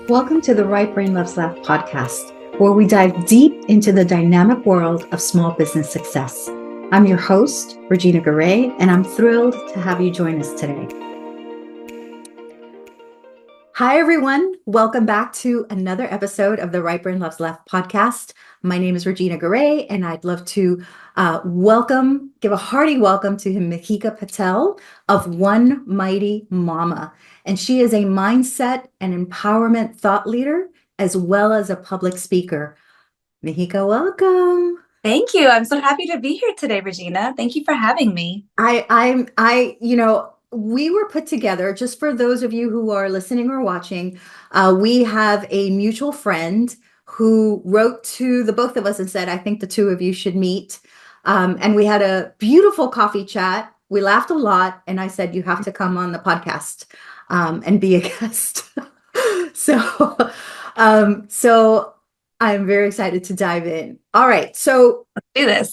Welcome to the Right Brain Loves Laugh podcast, where we dive deep into the dynamic world of small business success. I'm your host, Regina Garay, and I'm thrilled to have you join us today. Hi, everyone. Welcome back to another episode of the Right Brain Loves Laugh podcast. My name is Regina Garay, and I'd love to give a hearty welcome to Mihika Patel of One Mighty Mama. And she is a mindset and empowerment thought leader, as well as a public speaker. Mihika, welcome. Thank you. I'm so happy to be here today, Regina. Thank you for having me. We were put together, just for those of you who are listening or watching, we have a mutual friend who wrote to the both of us and said, I think the two of you should meet. And we had a beautiful coffee chat. We laughed a lot. And I said, you have to come on the podcast and be a guest. So I'm very excited to dive in. All right. So Let's do this.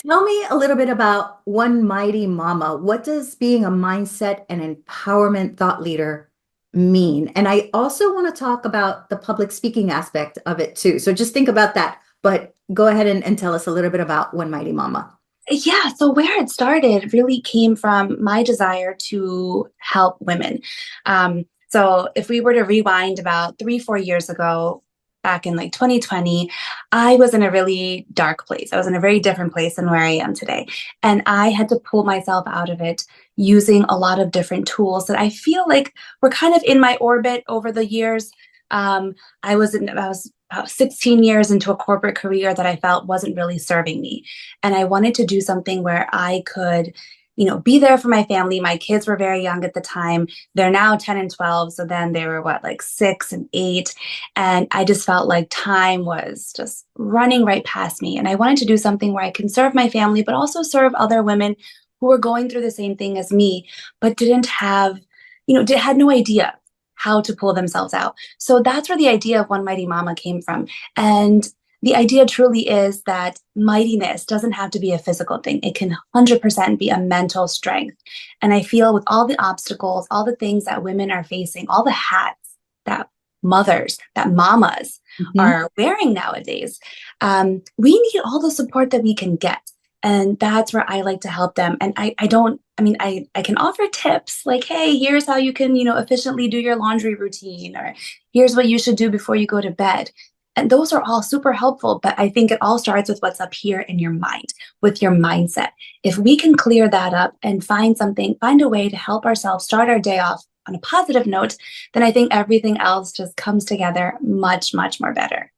tell me a little bit about One Mighty Mama. What does being a mindset and empowerment thought leader mean? And I also want to talk about the public speaking aspect of it too. So just think about that, but go ahead and tell us a little bit about One Mighty Mama. Yeah, so where it started really came from my desire to help women. So if we were to rewind about 3, 4 years ago, back in like 2020, I was in a really dark place. I was in a very different place than where I am today. And I had to pull myself out of it using a lot of different tools that I feel like were kind of in my orbit over the years. I was about 16 years into a corporate career that I felt wasn't really serving me. And I wanted to do something where I could, be there for my family. My kids were very young at the time. They're now 10 and 12. So then they were like 6 and 8. And I just felt like time was just running right past me. And I wanted to do something where I can serve my family, but also serve other women who were going through the same thing as me, but didn't have, had no idea how to pull themselves out. So that's where the idea of One Mighty Mama came from. And the idea truly is that mightiness doesn't have to be a physical thing. It can 100% be a mental strength. And I feel with all the obstacles, all the things that women are facing, all the hats that mothers, that mamas are wearing nowadays, we need all the support that we can get. And that's where I like to help them. And I can offer tips like, hey, here's how you can, efficiently do your laundry routine, or here's what you should do before you go to bed. And those are all super helpful. But I think it all starts with what's up here in your mind, with your mindset. If we can clear that up and find a way to help ourselves start our day off on a positive note, then I think everything else just comes together much, much more better.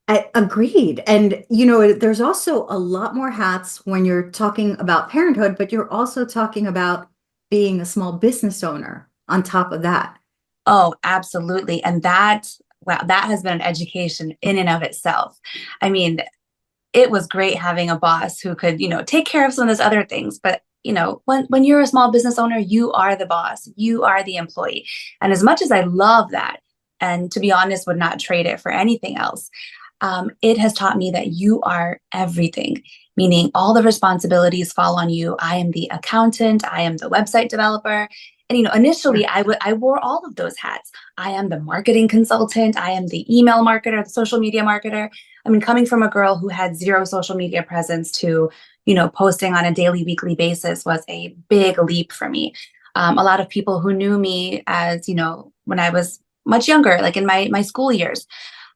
I agreed. And, there's also a lot more hats when you're talking about parenthood, but you're also talking about being a small business owner on top of that. Oh, absolutely. And that has been an education in and of itself. I mean, it was great having a boss who could, take care of some of those other things. But, when you're a small business owner, you are the boss, you are the employee. And as much as I love that, and to be honest, would not trade it for anything else, it has taught me that you are everything, meaning all the responsibilities fall on you. I am the accountant, I am the website developer. And, initially I wore all of those hats. I am the marketing consultant, I am the email marketer, the social media marketer. I mean, coming from a girl who had zero social media presence to, posting on a daily, weekly basis was a big leap for me. A lot of people who knew me as, when I was much younger, like in my school years,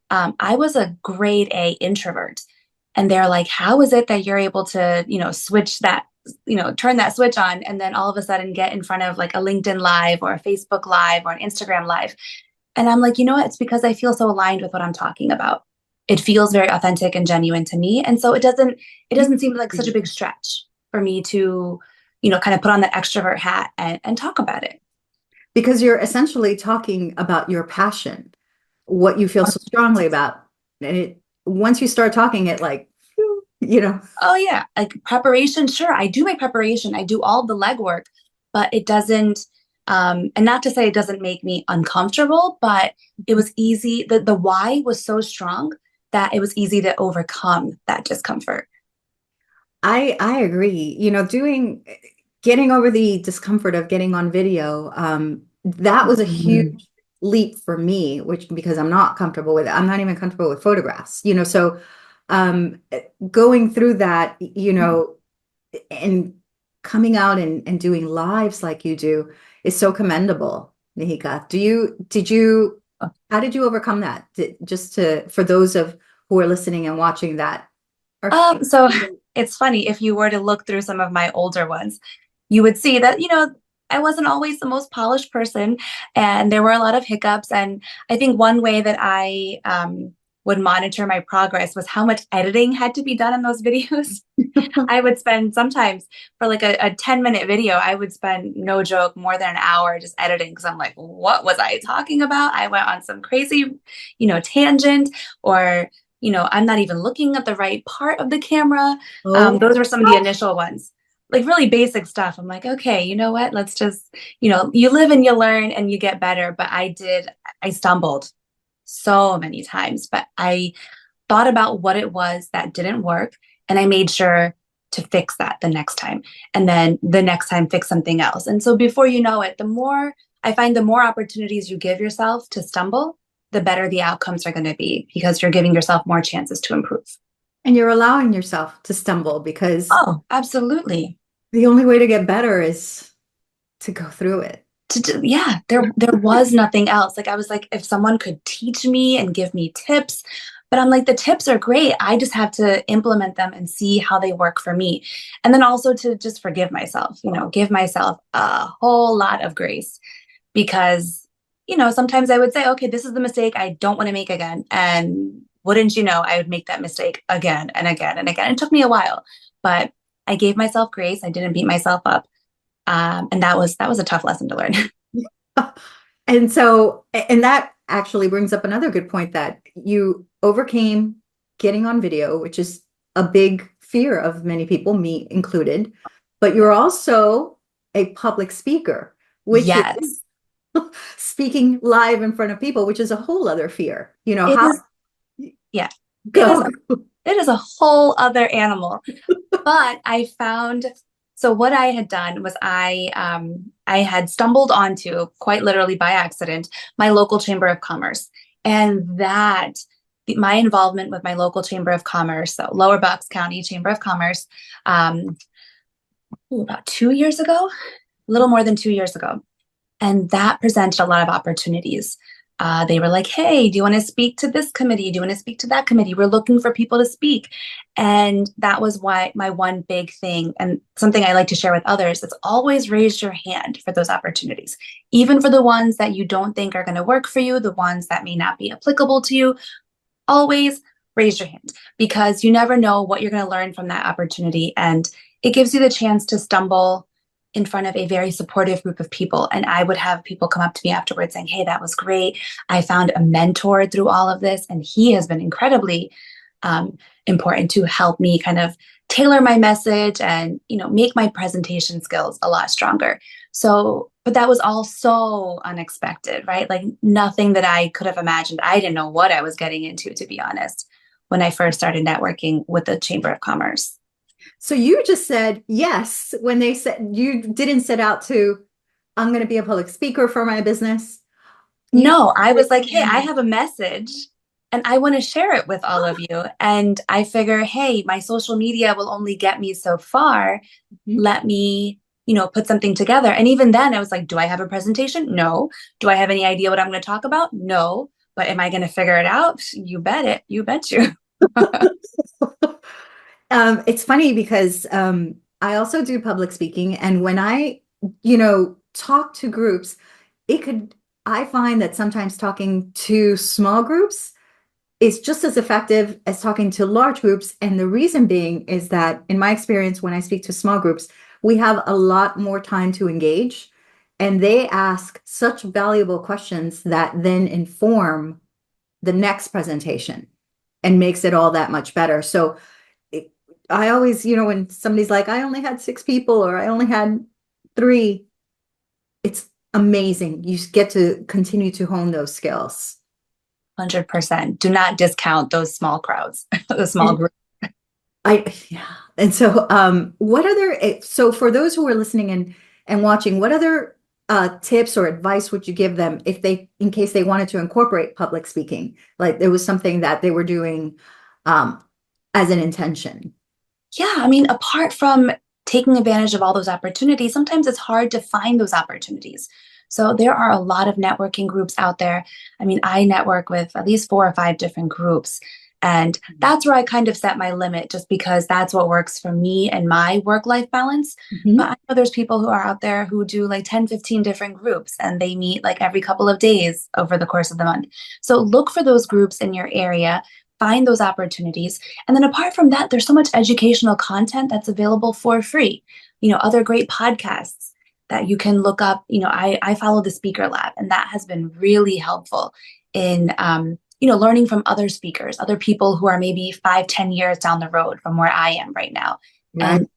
I was a grade A introvert. And they're like, how is it that you're able to, switch that, turn that switch on and then all of a sudden get in front of like a LinkedIn Live or a Facebook Live or an Instagram Live? And I'm like, it's because I feel so aligned with what I'm talking about. It feels very authentic and genuine to me. And so it doesn't seem like such a big stretch for me to, kind of put on the extrovert hat and talk about it. Because you're essentially talking about your passion, what you feel so strongly about. And once you start talking it, like, Oh yeah, like preparation. Sure, I do my preparation. I do all the legwork, but it doesn't. And not to say it doesn't make me uncomfortable, but it was easy. The why was so strong that it was easy to overcome that discomfort. I agree. Getting over the discomfort of getting on video, that was a huge leap for me, which because I'm not comfortable with it. I'm not even comfortable with photographs, you know. So um going through that, you know, and coming out and doing lives like you do is so commendable, Mihika. How did you overcome that? Just to, for those of who are listening and watching that are, So it's funny, if you were to look through some of my older ones, you would see that, I wasn't always the most polished person, and there were a lot of hiccups. And I think one way that I would monitor my progress was how much editing had to be done in those videos. I would spend sometimes for like a 10-minute video, I would spend, no joke, more than an hour just editing because I'm like, what was I talking about? I went on some crazy, tangent, or, I'm not even looking at the right part of the camera. oh, Those were some of the initial ones, like really basic stuff. I'm like, okay, you know what? Let's just, you live and you learn and you get better. But I stumbled so many times, but I thought about what it was that didn't work, and I made sure to fix that the next time. And then the next time, fix something else. And so before you know it, the more opportunities you give yourself to stumble, the better the outcomes are going to be, because you're giving yourself more chances to improve. and you're allowing yourself to stumble because Oh, absolutely. the only way to get better is to go through it. Yeah, there was nothing else. Like, I was like, if someone could teach me and give me tips, but I'm like, the tips are great. I just have to implement them and see how they work for me. And then also to just forgive myself, give myself a whole lot of grace, because, sometimes I would say, okay, this is the mistake I don't want to make again. And wouldn't you know, I would make that mistake again and again and again. It took me a while, but I gave myself grace. I didn't beat myself up. And that was a tough lesson to learn. And so, and that actually brings up another good point, that you overcame getting on video, which is a big fear of many people, me included, but you're also a public speaker, which is Yes, speaking live in front of people, which is a whole other fear. You know, it how is. Yeah, it is. go. It is a whole other animal. But I found, so what I had done was I had stumbled onto, quite literally by accident, my local chamber of commerce, and my involvement with my local chamber of commerce, so Lower Bucks County Chamber of Commerce, um, about 2 years ago, a little more than 2 years ago. And that presented a lot of opportunities. They were like, hey, do you want to speak to this committee? Do you want to speak to that committee? We're looking for people to speak. And that was why my one big thing, and something I like to share with others, is always raise your hand for those opportunities, even for the ones that you don't think are going to work for you, the ones that may not be applicable to you. Always raise your hand, because you never know what you're going to learn from that opportunity. And it gives you the chance to stumble in front of a very supportive group of people. And I would have people come up to me afterwards saying, hey, that was great. I found a mentor through all of this, and he has been incredibly important to help me kind of tailor my message and, make my presentation skills a lot stronger. So, but that was all so unexpected, right? Like, nothing that I could have imagined. I didn't know what I was getting into, to be honest, when I first started networking with the Chamber of Commerce. So you just said yes when they said you didn't set out to, I'm going to be a public speaker for my business. You No, I was like, hey, I have a message and I want to share it with all of you. And I figure, hey, my social media will only get me so far. Mhm. Let me, put something together. And even then, I was like, do I have a presentation? No. Do I have any idea what I'm going to talk about? No. But am I going to figure it out? You bet it. You bet you. It's funny because I also do public speaking, and when I, talk to groups, it could, I find that sometimes talking to small groups is just as effective as talking to large groups. And the reason being is that, in my experience, when I speak to small groups, we have a lot more time to engage, and they ask such valuable questions that then inform the next presentation and makes it all that much better. So it, I always, when somebody's like, I only had 6 people or I only had 3, it's amazing. You get to continue to hone those skills. 100%. Do not discount those small crowds, the small And groups. yeah. And so, what other, so for those who are listening and watching, what other tips or advice would you give them if in case they wanted to incorporate public speaking? Like there was something that they were doing um, as an intention. Yeah, I mean, apart from taking advantage of all those opportunities, sometimes it's hard to find those opportunities. So there are a lot of networking groups out there. I mean, I network with at least 4 or 5 different groups. And that's where I kind of set my limit just because that's what works for me and my work-life balance. But Mhm. I know there's people who are out there who do like 10, 15 different groups and they meet like every couple of days over the course of the month. So look for those groups in your area, find those opportunities. And then apart from that, there's so much educational content that's available for free. Other great podcasts that you can look up. I follow the Speaker Lab, and that has been really helpful in learning from other speakers, other people who are maybe 5, 10 years down the road from where I am right now. Right. And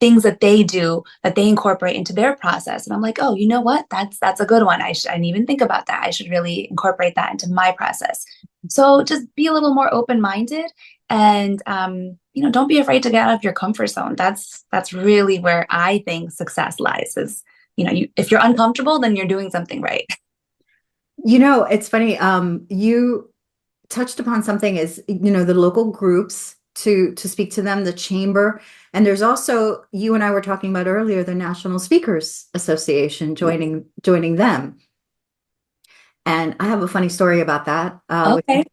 things that they do that they incorporate into their process. And I'm like, oh, you know what? That's a good one. I didn't even think about that. I should really incorporate that into my process. So just be a little more open-minded and don't be afraid to get out of your comfort zone. That's really where I think success lies is, if you're uncomfortable, then you're doing something right. It's funny. You touched upon something is, the local groups to speak to them, the chamber. And there's also, you and I were talking about earlier, the National Speakers Association joining them. And I have a funny story about that. Okay.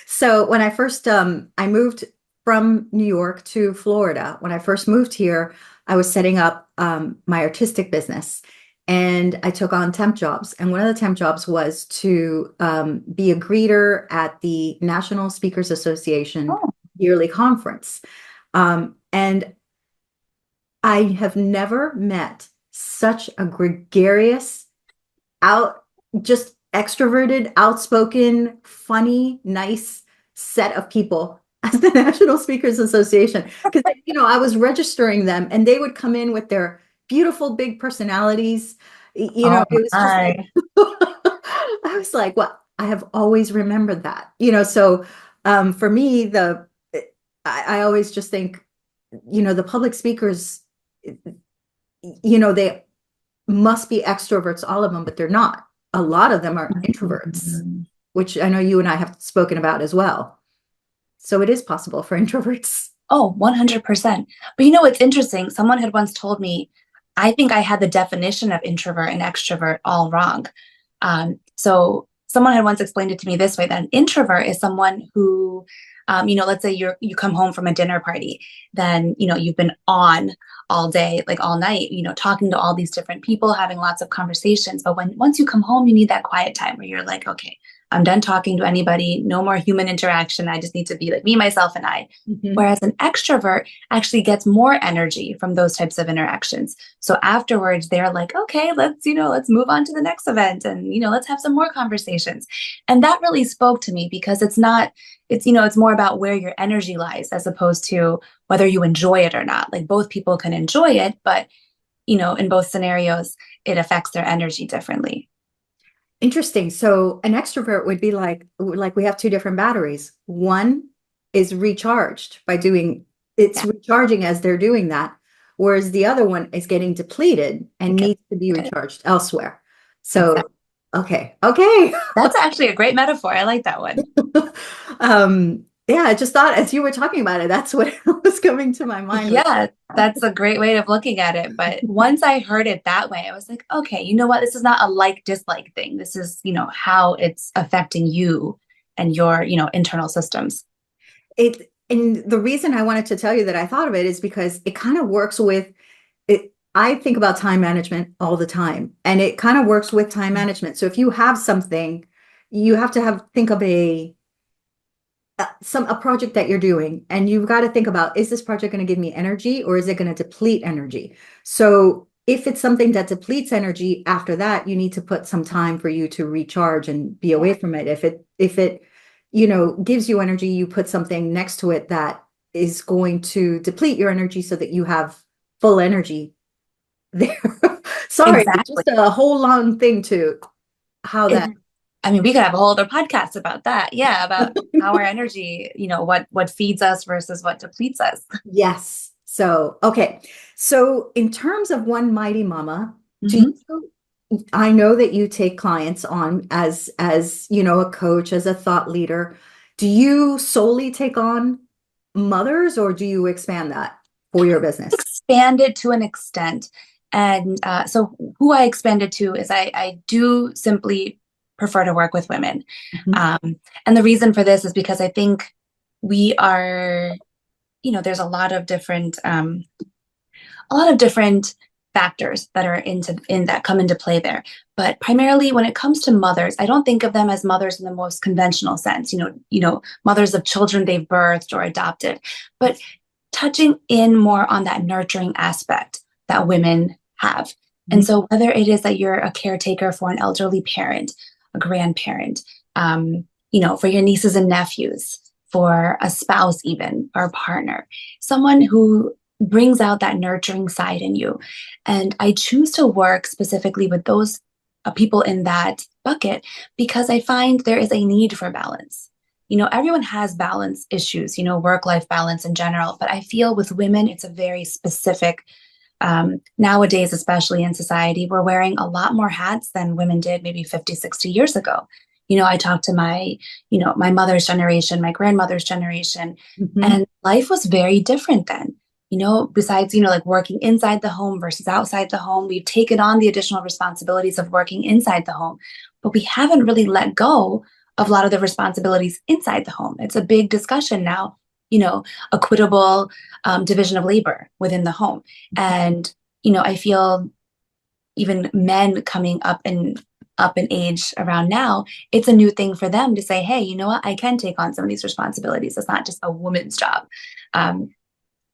So when I first I moved from New York to Florida. When I first moved here, I was setting up my artistic business, and I took on temp jobs. And one of the temp jobs was to be a greeter at the National Speakers Association Oh, yearly conference. And I have never met such a gregarious, out, just extroverted, outspoken, funny, nice set of people as the National Speakers Association. Because, I was registering them and they would come in with their beautiful big personalities. oh It was just like, my. I was like, well, I have always remembered that, so for me, I always just think, the public speakers, they must be extroverts, all of them, but they're not. A lot of them are introverts, Mhm. which I know you and I have spoken about as well. So it is possible for introverts. Oh, 100%. But it's interesting. Someone had once told me, I think I had the definition of introvert and extrovert all wrong. So someone had once explained it to me this way, that an introvert is someone who, let's say you come home from a dinner party, then, you've been on all day, like all night, talking to all these different people, having lots of conversations. But once you come home, you need that quiet time where you're like, okay, I'm done talking to anybody, no more human interaction. I just need to be like me, myself, and I. Mhm. Whereas an extrovert actually gets more energy from those types of interactions. So afterwards, they're like, okay, let's move on to the next event and, let's have some more conversations. And that really spoke to me because it's more about where your energy lies as opposed to whether you enjoy it or not. Like both people can enjoy it, but, in both scenarios, it affects their energy differently. Interesting. So an extrovert would be like we have two different batteries. One is recharged by doing it's Yeah, recharging as they're doing that, whereas the other one is getting depleted it and gets needs to be it. recharged elsewhere. So, Exactly. okay, okay. That's actually a great metaphor. I like that one. Yeah, I just thought as you were talking about it, that's what was coming to my mind was, Yeah, that's a great way of looking at it. But once I heard it that way, I was like, okay, you know what? This is not a like dislike thing. This is, how it's affecting you and your, internal systems. and the reason I wanted to tell you that I thought of it is because it kind of works with it. I think about time management all the time, and it kind of works with time management. So if you have something, you have to think of a project that you're doing, and you've got to think about, is this project going to give me energy or is it going to deplete energy? So if it's something that depletes energy, after that you need to put some time for you to recharge and be Yeah, away from it. If it gives you energy, you put something next to it that is going to deplete your energy so that you have full energy there. Sorry, it's exactly. just a whole long thing to how It, that. I mean, we could have a whole other podcast about that. Yeah, about how our energy, what feeds us versus what depletes us. Yes. So, okay. So, in terms of One Mighty Mama, do Mhm. you I know that you take clients on as you know, a coach, as a thought leader. Do you solely take on mothers, or do you expand that for your business? Expanded to an extent. And so who I expanded to is I do simply prefer to work with women. Mhm. And the reason for this is because I think we are, there's a lot of different factors that are in that come into play there. But primarily when it comes to mothers, I don't think of them as mothers in the most conventional sense, mothers of children they've birthed or adopted, but touching in more on that nurturing aspect that women have. And Mhm. so whether it is that you're a caretaker for an elderly parent, a grandparent, for your nieces and nephews, for a spouse even, or a partner, someone who brings out that nurturing side in you. And I choose to work specifically with those people in that bucket because I find there is a need for balance. Everyone has balance issues, work life balance in general, but I feel with women, it's a very specific. Nowadays, especially in society, we're wearing a lot more hats than women did maybe 50, 60 years ago. I talked to my mother's generation, my grandmother's generation, Mhm. and life was very different then. Besides, like working inside the home versus outside the home, we've taken on the additional responsibilities of working inside the home, but we haven't really let go of a lot of the responsibilities inside the home. It's a big discussion now, equitable division of labor within the home. And, I feel even men coming up in age around now, it's a new thing for them to say, hey, you know what, I can take on some of these responsibilities. It's not just a woman's job. Um,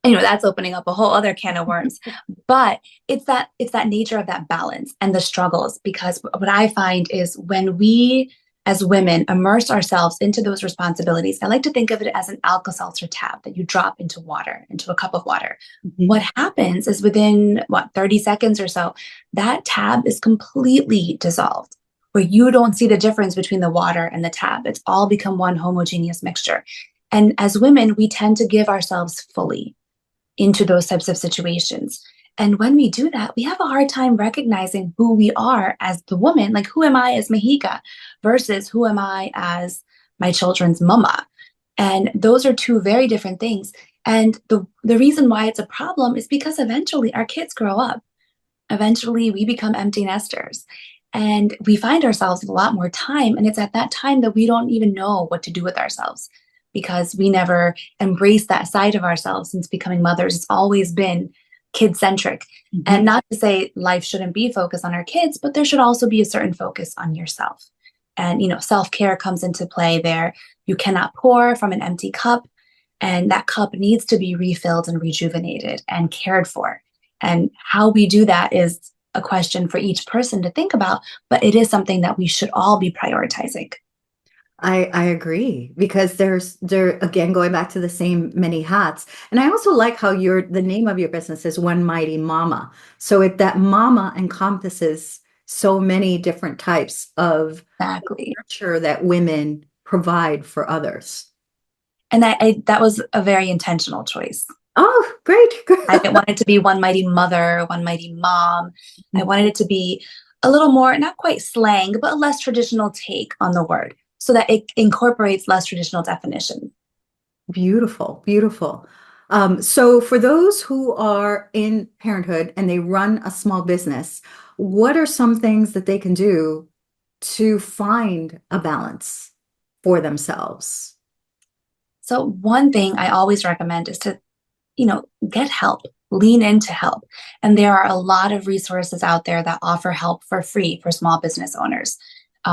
that's opening up a whole other can of worms. But it's that nature of that balance and the struggles, because what I find is when we as women immerse ourselves into those responsibilities, I like to think of it as an Alka-Seltzer tab that you drop into water, into a cup of water. What Mhm. happens is within 30 seconds or so, that tab is completely dissolved, where you don't see the difference between the water and the tab. It's all become one homogeneous mixture. And as women, we tend to give ourselves fully into those types of situations. And when we do that, we have a hard time recognizing who we are as the woman. Like, who am I as Mihika versus who am I as my children's mama? And those are two very different things. And the reason why it's a problem is because eventually our kids grow up. Eventually we become empty nesters. And we find ourselves with a lot more time. And it's at that time that we don't even know what to do with ourselves because we never embrace that side of ourselves since becoming mothers. It's always been kid centric. And Mhm. not to say life shouldn't be focused on our kids, but there should also be a certain focus on yourself. And, self care comes into play there. You cannot pour from an empty cup, and that cup needs to be refilled and rejuvenated and cared for. And how we do that is a question for each person to think about, but it is something that we should all be prioritizing. I agree, because there again, going back to the same many hats. And I also like how the name of your business is One Mighty Mama. So that mama encompasses so many different types of Exactly. nurture that women provide for others. And that was a very intentional choice. Oh, great. I didn't want it to be one mighty mother, one mighty mom. I wanted it to be a little more, not quite slang, but a less traditional take on the word so that it incorporates less traditional definition. Beautiful, beautiful. So for those who are in parenthood and they run a small business, what are some things that they can do to find a balance for themselves? So, one thing I always recommend is to get help, lean into help. And there are a lot of resources out there that offer help for free for small business owners.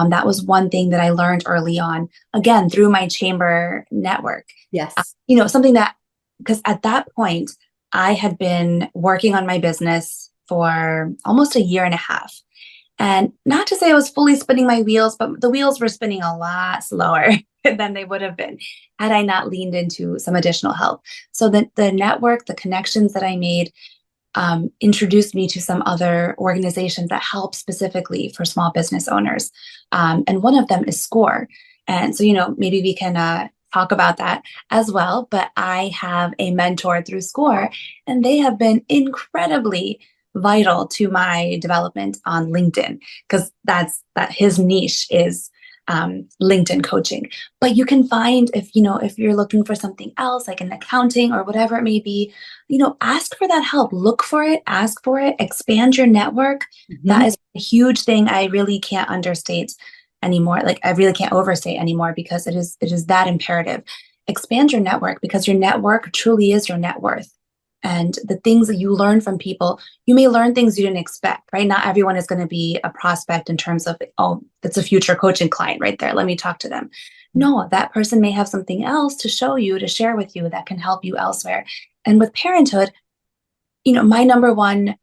That was one thing that I learned early on, again, through my chamber network. Yes. Something that, because at that point, I had been working on my business for almost a year and a half. And not to say I was fully spinning my wheels, but the wheels were spinning a lot slower than they would have been had I not leaned into some additional help. So the network, the connections that I made, introduced me to some other organizations that help specifically for small business owners. And one of them is SCORE. And so, maybe we can talk about that as well. But I have a mentor through SCORE, and they have been incredibly vital to my development on LinkedIn, because that his niche is LinkedIn coaching. But you can find, if you're looking for something else, like in accounting or whatever it may be, ask for that help. Look for it, ask for it, expand your network. That Mhm. is a huge thing. I really can't understate anymore. Like I really can't overstate anymore, because it is that imperative. Expand your network, because your network truly is your net worth. And the things that you learn from people, you may learn things you didn't expect, right? Not everyone is going to be a prospect in terms of, oh, that's a future coaching client right there. Let me talk to them. No, that person may have something else to show you, to share with you, that can help you elsewhere. And with parenthood, my number one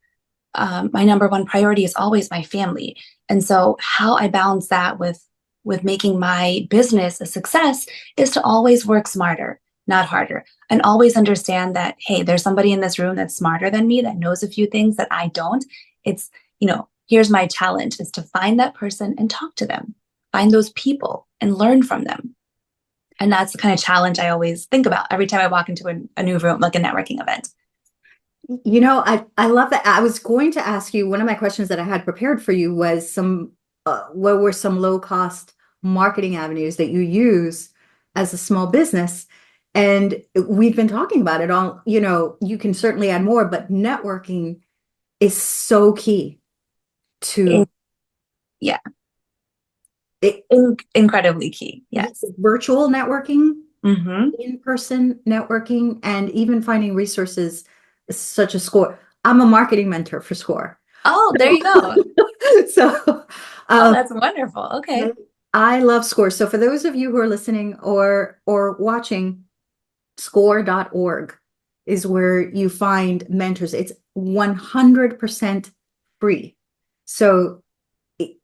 priority is always my family. And so how I balance that with making my business a success is to always work smarter, not harder, and always understand that, hey, there's somebody in this room that's smarter than me, that knows a few things that I don't. It's, here's my challenge, is to find that person and talk to them, find those people and learn from them. And that's the kind of challenge I always think about every time I walk into a new room, like a networking event. I love that. I was going to ask you, one of my questions that I had prepared for you was what were some low cost marketing avenues that you use as a small business? And we've been talking about it all, you can certainly add more, but networking is so key to In- yeah, it. incredibly key. Yes, Yes. virtual networking, Mm-hmm. in-person networking, and even finding resources such as Score. I'm a marketing mentor for Score. Oh, there you go. So, Oh, um, that's wonderful. Okay. I love Score. So for those of you who are listening or watching, score.org is where you find mentors. It's 100% free. So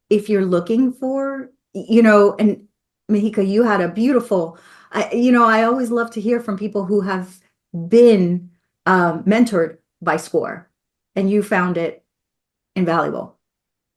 if you're looking for, and Mihika, you had a beautiful, I always love to hear from people who have been mentored by Score and you found it invaluable.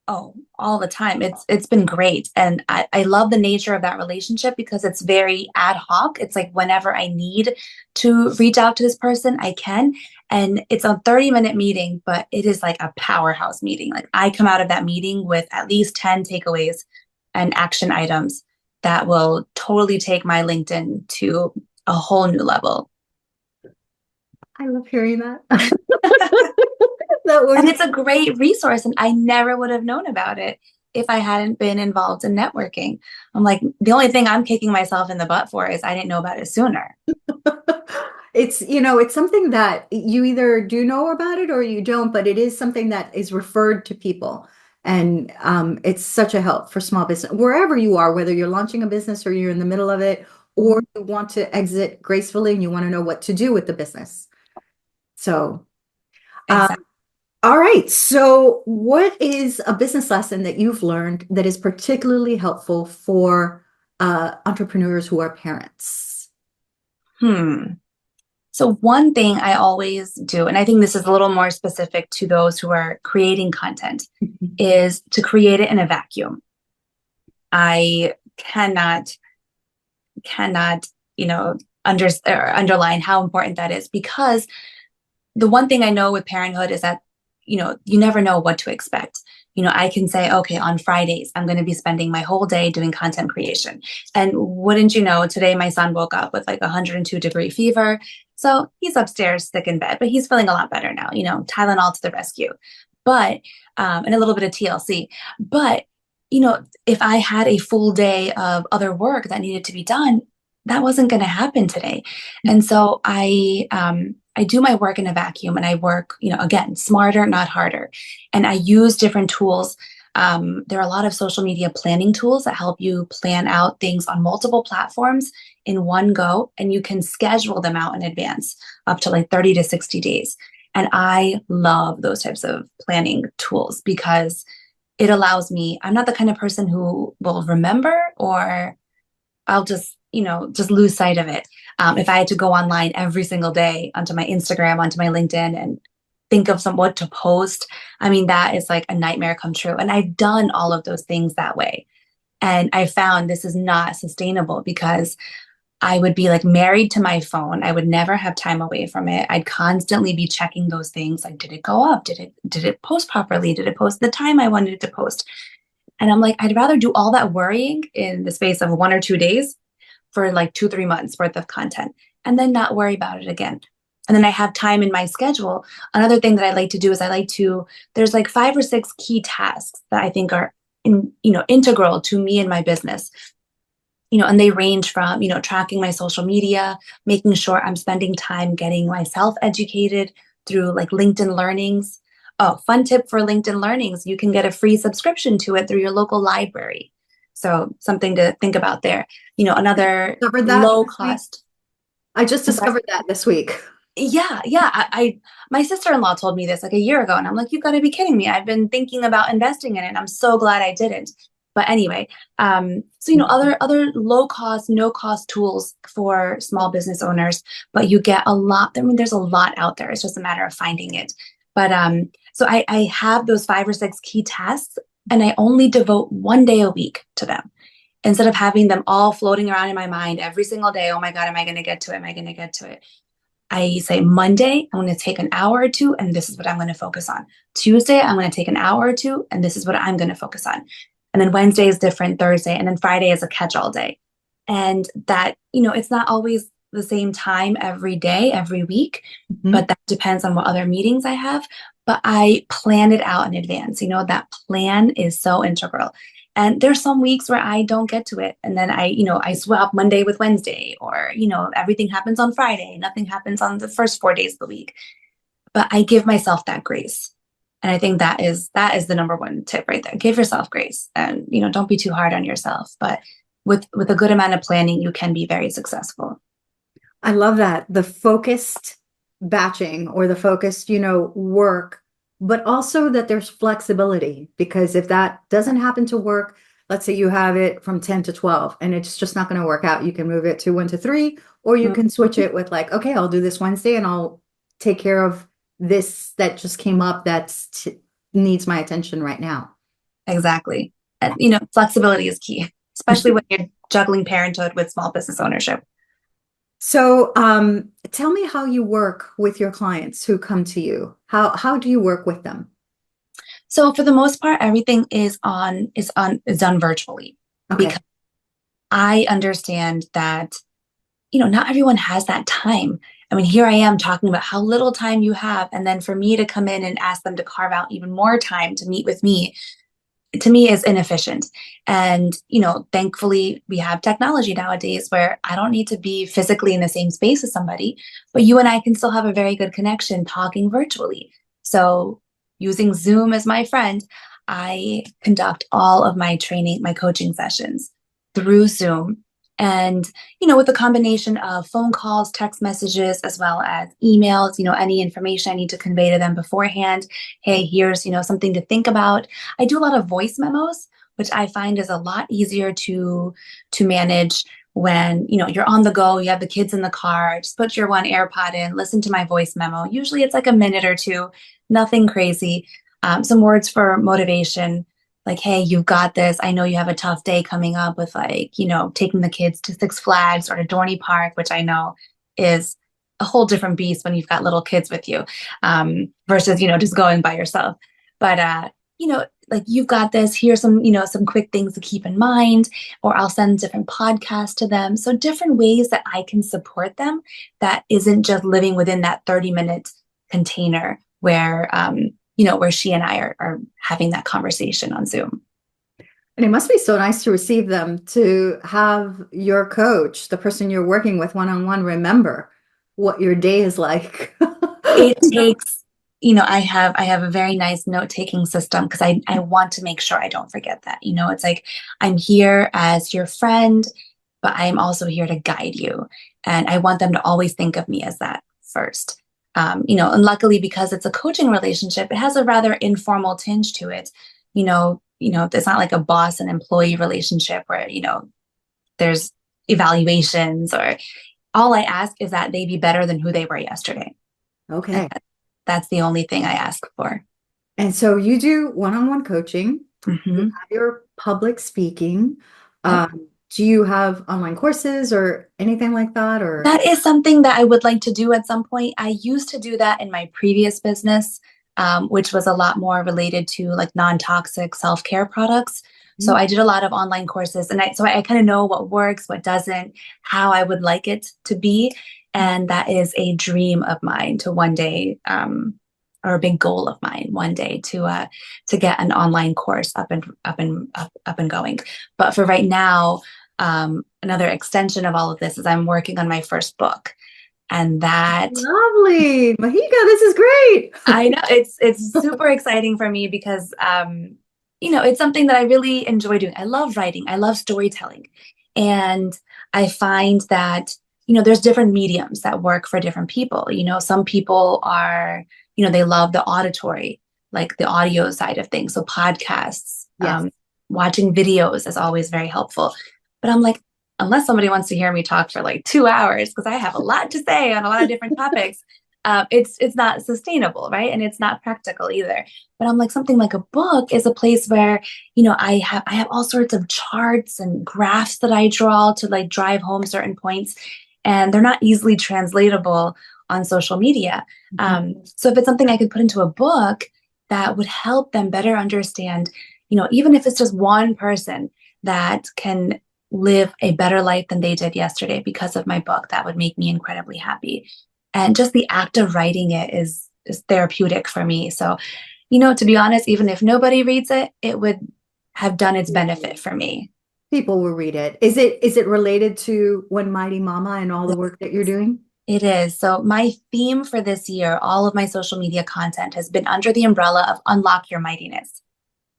Oh, all the time. It's been great. And I love the nature of that relationship, because it's very ad hoc. It's like whenever I need to reach out to this person, I can. And it's a 30-minute meeting, but it is like a powerhouse meeting. Like I come out of that meeting with at least 10 takeaways and action items that will totally take my LinkedIn to a whole new level. I love hearing that. That And was it's a great resource. And I never would have known about it if I hadn't been involved in networking. I'm like, the only thing I'm kicking myself in the butt for is I didn't know about it sooner. it's something that you either do know about it or you don't, but it is something that is referred to people. And it's such a help for small business, wherever you are, whether you're launching a business or you're in the middle of it, or Mhm. you want to exit gracefully and you want to know what to do with the business. So, um, Exactly. all right. So, what is a business lesson that you've learned that is particularly helpful for entrepreneurs who are parents? Hmm. So, one thing I always do, and I think this is a little more specific to those who are creating content, is to create it in a vacuum. I cannot, underline how important that is, because the one thing I know with parenthood is that, you never know what to expect. I can say, okay, on Fridays, I'm going to be spending my whole day doing content creation. And wouldn't you know, today my son woke up with like 102-degree fever. So he's upstairs sick in bed, but he's feeling a lot better now, Tylenol to the rescue. But, and a little bit of TLC. But, if I had a full day of other work that needed to be done, that wasn't going to happen today. And so I do my work in a vacuum, and I work, again, smarter, not harder. And I use different tools. There are a lot of social media planning tools that help you plan out things on multiple platforms in one go, and you can schedule them out in advance up to like 30 to 60 days. And I love those types of planning tools, because it allows me, I'm not the kind of person who will remember, or I'll just lose sight of it. If I had to go online every single day onto my Instagram, onto my LinkedIn, and think of what to post, I mean, that is like a nightmare come true. And I've done all of those things that way. And I found this is not sustainable, because I would be like married to my phone. I would never have time away from it. I'd constantly be checking those things. Like, did it go up? Did it post properly? Did it post the time I wanted it to post? And I'm like, I'd rather do all that worrying in the space of 1 or 2 days for like 2, 3 months worth of content and then not worry about it again. And then I have time in my schedule. Another thing that I like to do is there's like 5 or 6 key tasks that I think are integral to me and my business. And they range from, tracking my social media, making sure I'm spending time getting myself educated through like LinkedIn learnings. Oh, fun tip for LinkedIn learnings, you can get a free subscription to it through your local library. So something to think about there. Another Discovered that low this week. cost. I just I'm sorry. discovered that this week. Yeah, yeah. My sister-in-law told me this like a year ago, and I'm like, you've got to be kidding me. I've been thinking about investing in it, and I'm so glad I didn't. But anyway, so other low cost, no cost tools for small business owners, but you get a lot. I mean, there's a lot out there. It's just a matter of finding it. But so I have those 5 or 6 key tasks, and I only devote one day a week to them instead of having them all floating around in my mind every single day. Oh my God, am I going to get to it? Am I going to get to it? I say Monday, I'm going to take an hour or two, and this is what I'm going to focus on. Tuesday, I'm going to take an hour or two, and this is what I'm going to focus on. And then Wednesday is different, Thursday, and then Friday is a catch-all day. And that, it's not always the same time every day, every week, Mhm. but that depends on what other meetings I have. But I plan it out in advance. That plan is so integral. And there's some weeks where I don't get to it. And then I swap Monday with Wednesday, or, everything happens on Friday. Nothing happens on the first 4 days of the week. But I give myself that grace. And I think that is the number one tip right there. Give yourself grace and, don't be too hard on yourself. But with a good amount of planning, you can be very successful. I love that. The focused batching or the focused, work, but also that there's flexibility because if that doesn't happen to work, let's say you have it from 10 to 12 and it's just not going to work out. You can move it to 1 to 3, or you can switch it with like, okay, I'll do this Wednesday and I'll take care of this that just came up needs my attention right now. Exactly. And, flexibility is key, especially when you're juggling parenthood with small business ownership. So, tell me how you work with your clients who come to you. How do you work with them? So for the most part, everything is done virtually Okay. because I understand that, not everyone has that time. I mean, here I am talking about how little time you have. And then for me to come in and ask them to carve out even more time to meet with me, to me is inefficient. And, thankfully we have technology nowadays where I don't need to be physically in the same space as somebody, but you and I can still have a very good connection talking virtually. So using Zoom as my friend, I conduct all of my training, my coaching sessions through Zoom. And, with a combination of phone calls, text messages, as well as emails, any information I need to convey to them beforehand. Hey, here's, something to think about. I do a lot of voice memos, which I find is a lot easier to manage when, you're on the go, you have the kids in the car, just put your one AirPod in, listen to my voice memo. Usually it's like a minute or two, nothing crazy. Some words for motivation, like, hey, you've got this. I know you have a tough day coming up with like, taking the kids to Six Flags or to Dorney Park, which I know is a whole different beast when you've got little kids with you, versus, just going by yourself. But, like you've got this, here's some quick things to keep in mind, or I'll send different podcasts to them. So different ways that I can support them that isn't just living within that 30-minute container where she and I are having that conversation on Zoom. And it must be so nice to receive them, to have your coach, the person you're working with one-on-one, remember what your day is like. It takes, I have a very nice note-taking system because I want to make sure I don't forget that. It's like I'm here as your friend, but I'm also here to guide you. And I want them to always think of me as that first. And luckily, because it's a coaching relationship, it has a rather informal tinge to it. It's not like a boss and employee relationship where, there's evaluations, or all I ask is that they be better than who they were yesterday. And Okay. that's the only thing I ask for. And so you do one-on-one coaching, you Hmm. have your public speaking. Yep. Do you have online courses or anything like that? Or That is something that I would like to do at some point. I used to do that in my previous business, which was a lot more related to like non-toxic self-care products. So Mm, I did a lot of online courses, and I kind of know what works, what doesn't, how I would like it to be. And that is a dream of mine to one day, or a big goal of mine one day to get an online course up and going. But for right now, another extension of all of this is I'm working on my first book. And that lovely. Mahika, this is great. I know it's super exciting for me because it's something that I really enjoy doing. I love writing, I love storytelling. And I find that, there's different mediums that work for different people. Some people are, they love the auditory, like the audio side of things. So podcasts, Yes. watching videos is always very helpful. But I'm like, unless somebody wants to hear me talk for like 2 hours, because I have a lot to say on a lot of different topics, it's not sustainable, right? And it's not practical either. But I'm like, something like a book is a place where, I have all sorts of charts and graphs that I draw to like drive home certain points, and they're not easily translatable on social media. Mhm. So if it's something I could put into a book that would help them better understand, even if it's just one person that can live a better life than they did yesterday because of my book, that would make me incredibly happy. And just the act of writing it is therapeutic for me. So, to be honest, even if nobody reads it, it would have done its benefit for me. People will read it. Is it related to One Mighty Mama and all the work that you're doing? It is. So my theme for this year, all of my social media content has been under the umbrella of unlock your mightiness.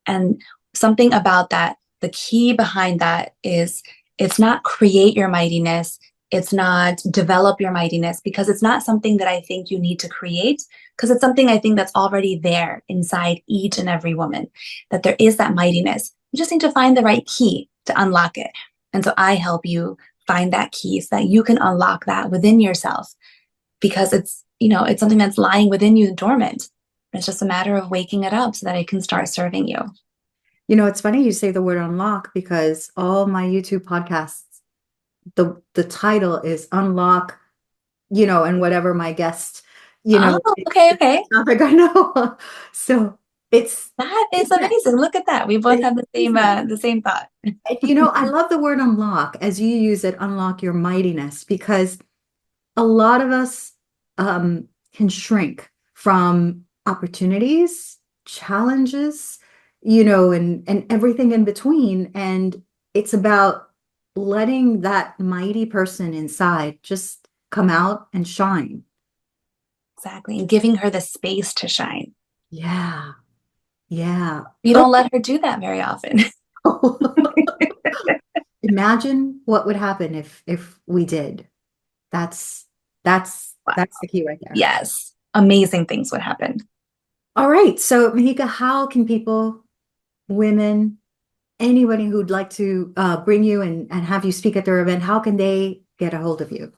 And something about that, the key behind that is it's not create your mightiness, it's not develop your mightiness, because it's not something that I think you need to create, because it's something I think that's already there inside each and every woman, that there is that mightiness. You just need to find the right key to unlock it. And so I help you find that key so that you can unlock that within yourself, because it's something that's lying within you dormant. It's just a matter of waking it up so that it can start serving you. It's funny you say the word unlock because all my YouTube podcasts, the title is Unlock, and whatever my guest, Oh, okay, it's okay. the topic I know. So it's That is it's that amazing. Look at that. We both it's have amazing. the same thought. And, I love the word unlock as you use it, unlock your mightiness, because a lot of us can shrink from opportunities, challenges, and everything in between. And it's about letting that mighty person inside just come out and shine. Exactly. And giving her the space to shine. Yeah. Yeah. You don't Okay. let her do that very often. Imagine what would happen if we did. That's that's Wow. that's the key right there. Yes. Amazing things would happen. All right. So, Mahika, how can people, women, anybody who'd like to bring you and have you speak at their event, how can they get a hold of you?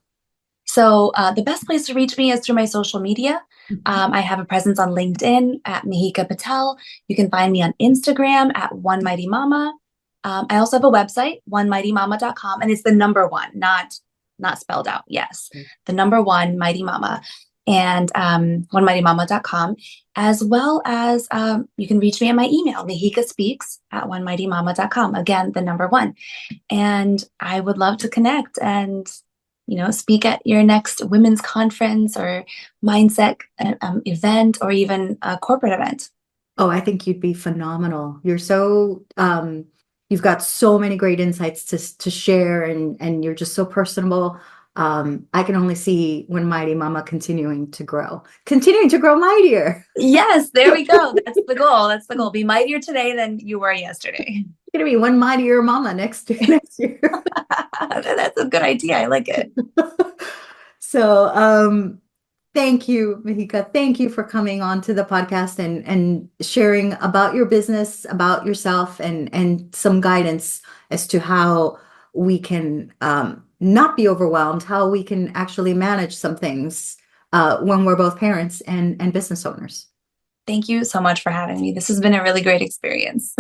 So the best place to reach me is through my social media. Mhm. I have a presence on LinkedIn at Mihika Patel. You can find me on Instagram at One Mighty Mama. I also have a website, onemightymama.com, and it's the number one, not spelled out. Yes, the number one Mighty Mama, and onemightymama.com, as well as you can reach me at my email, Mihika Speaks at onemightymama.com. Again, the number one. And I would love to connect and, speak at your next women's conference or mindset event, or even a corporate event. Oh, I think you'd be phenomenal. You've got so many great insights to share, and you're just so personable. I can only see When Mighty Mama continuing to grow mightier. Yes, there we go. That's the goal. That's the goal. Be mightier today than you were yesterday. Gonna be one mightier mama next year. That's a good idea. I like it. So, thank you, Mahika. Thank you for coming on to the podcast and sharing about your business, about yourself, and some guidance as to how we can not be overwhelmed, how we can actually manage some things when we're both parents and business owners. Thank you so much for having me. This has been a really great experience.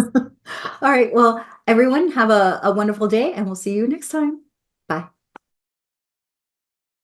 All right. Well, Everyone, have a wonderful day, and we'll see you next time.